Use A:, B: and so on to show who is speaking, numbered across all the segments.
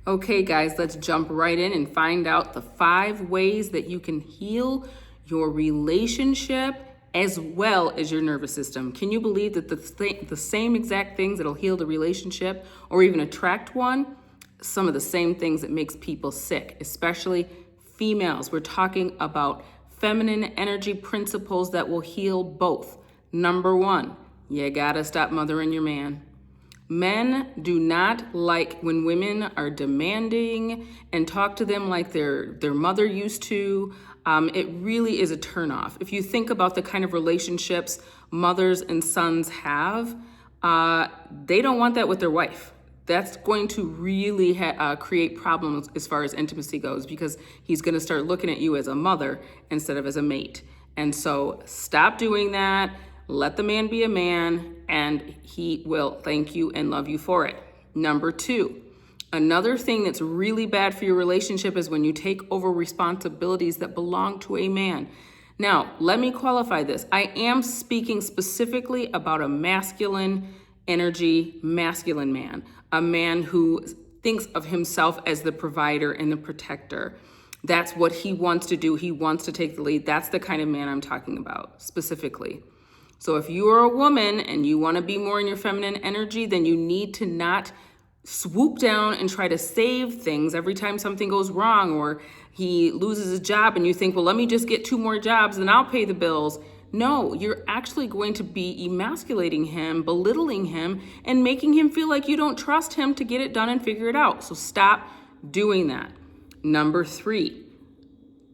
A: Okay, guys, let's jump right in and find out the 5 ways that you can heal your relationship as well as your nervous system. Can you believe that the same exact things that'll heal the relationship or even attract one, some of the same things that makes people sick, especially females. We're talking about feminine energy principles that will heal both. Number 1, you gotta stop mothering your man. Men do not like when women are demanding and talk to them like their mother used to. It really is a turnoff. If you think about the kind of relationships mothers and sons have, they don't want that with their wife. That's going to really create problems as far as intimacy goes, because he's going to start looking at you as a mother instead of as a mate. And so stop doing that. Let the man be a man, and he will thank you and love you for it. Number 2, another thing that's really bad for your relationship is when you take over responsibilities that belong to a man. Now, let me qualify this. I am speaking specifically about a masculine energy, masculine man, a man who thinks of himself as the provider and the protector. That's what he wants to do. He wants to take the lead. That's the kind of man I'm talking about specifically. So if you are a woman and you want to be more in your feminine energy, then you need to not swoop down and try to save things every time something goes wrong or he loses his job and you think, well, let me just get 2 more jobs and I'll pay the bills. No, you're actually going to be emasculating him, belittling him, and making him feel like you don't trust him to get it done and figure it out. So stop doing that. Number 3,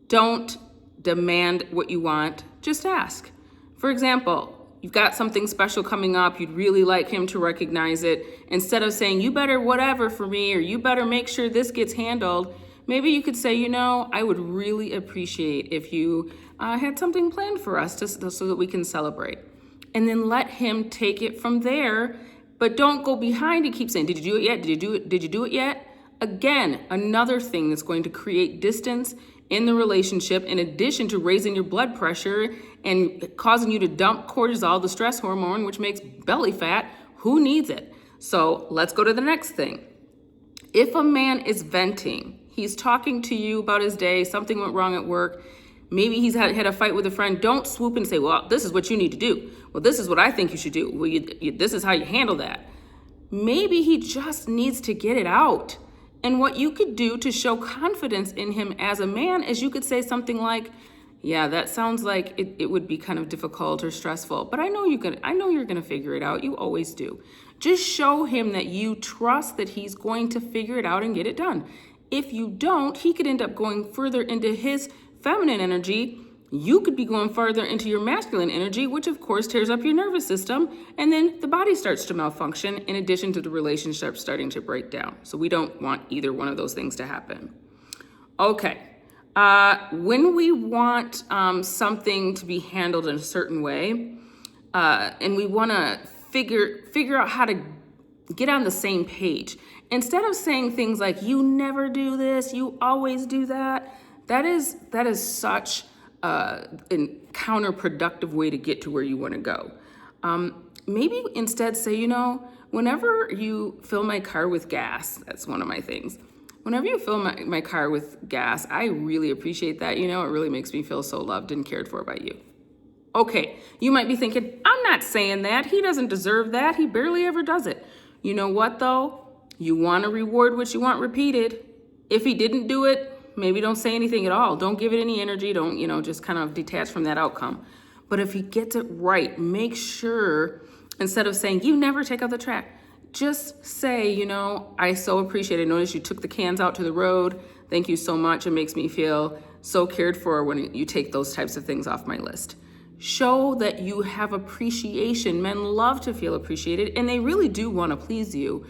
A: don't demand what you want, just ask. For example, you've got something special coming up, you'd really like him to recognize it. Instead of saying, you better whatever for me, or you better make sure this gets handled, maybe you could say, I would really appreciate if you had something planned for us so that we can celebrate. And then let him take it from there, but don't go behind and keep saying, did you do it yet? Did you do it yet? Again, another thing that's going to create distance in the relationship, in addition to raising your blood pressure and causing you to dump cortisol, the stress hormone, which makes belly fat. Who needs it? So let's go to the next thing. If a man is venting, he's talking to you about his day, something went wrong at work, maybe he's had a fight with a friend, don't swoop and say, well, this is what you need to do. Well, this is what I think you should do. Well, this is how you handle that. Maybe he just needs to get it out. And what you could do to show confidence in him as a man is you could say something like, yeah, that sounds like it would be kind of difficult or stressful, but I know you're gonna figure it out. You always do. Just show him that you trust that he's going to figure it out and get it done. If you don't, he could end up going further into his feminine energy. You could be going farther into your masculine energy, which of course tears up your nervous system, and then the body starts to malfunction in addition to the relationship starting to break down. So we don't want either one of those things to happen. Okay, when we want something to be handled in a certain way, and we want to figure out how to get on the same page, instead of saying things like, you never do this, you always do that, that is such a counterproductive way to get to where you want to go. Maybe instead say, whenever you fill my car with gas, that's one of my things. Whenever you fill my car with gas, I really appreciate that. It really makes me feel so loved and cared for by you. Okay, you might be thinking, I'm not saying that. He doesn't deserve that. He barely ever does it. You know what, though? You want to reward what you want repeated. If he didn't do it, maybe don't say anything at all. Don't give it any energy. Don't, just kind of detach from that outcome. But if he gets it right, make sure, instead of saying, you never take out the trash, just say, I so appreciate it. Notice you took the cans out to the road. Thank you so much. It makes me feel so cared for when you take those types of things off my list. Show that you have appreciation. Men love to feel appreciated, and they really do want to please you,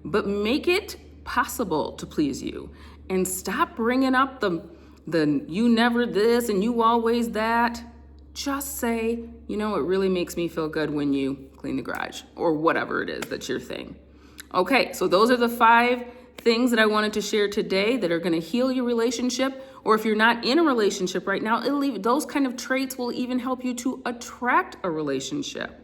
A: but make it possible to please you. And stop bringing up the you never this and you always that. Just say, it really makes me feel good when you clean the garage, or whatever it is that's your thing. Okay, so those are the 5 things that I wanted to share today that are going to heal your relationship. Or if you're not in a relationship right now, those kind of traits will even help you to attract a relationship.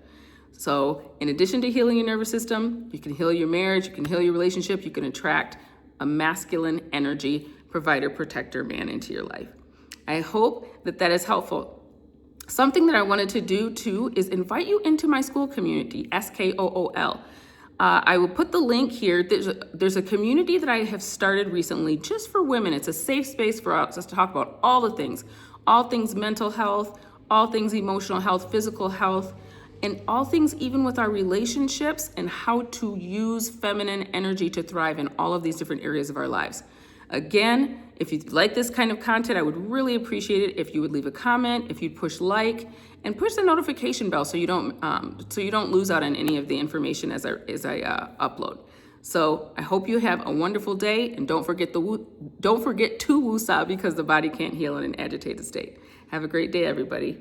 A: So in addition to healing your nervous system, you can heal your marriage, you can heal your relationship, you can attract a masculine energy provider, protector man into your life. I hope that that is helpful. Something that I wanted to do too is invite you into my school community, SKOOL. I will put the link here. There's a community that I have started recently just for women. It's a safe space for us to talk about all things mental health, all things emotional health, physical health, and all things even with our relationships and how to use feminine energy to thrive in all of these different areas of our lives. Again, if you like this kind of content, I would really appreciate it if you would leave a comment, if you'd push like, and push the notification bell so you don't lose out on any of the information as I upload. So I hope you have a wonderful day, and don't forget to woosah, because the body can't heal in an agitated state. Have a great day, everybody.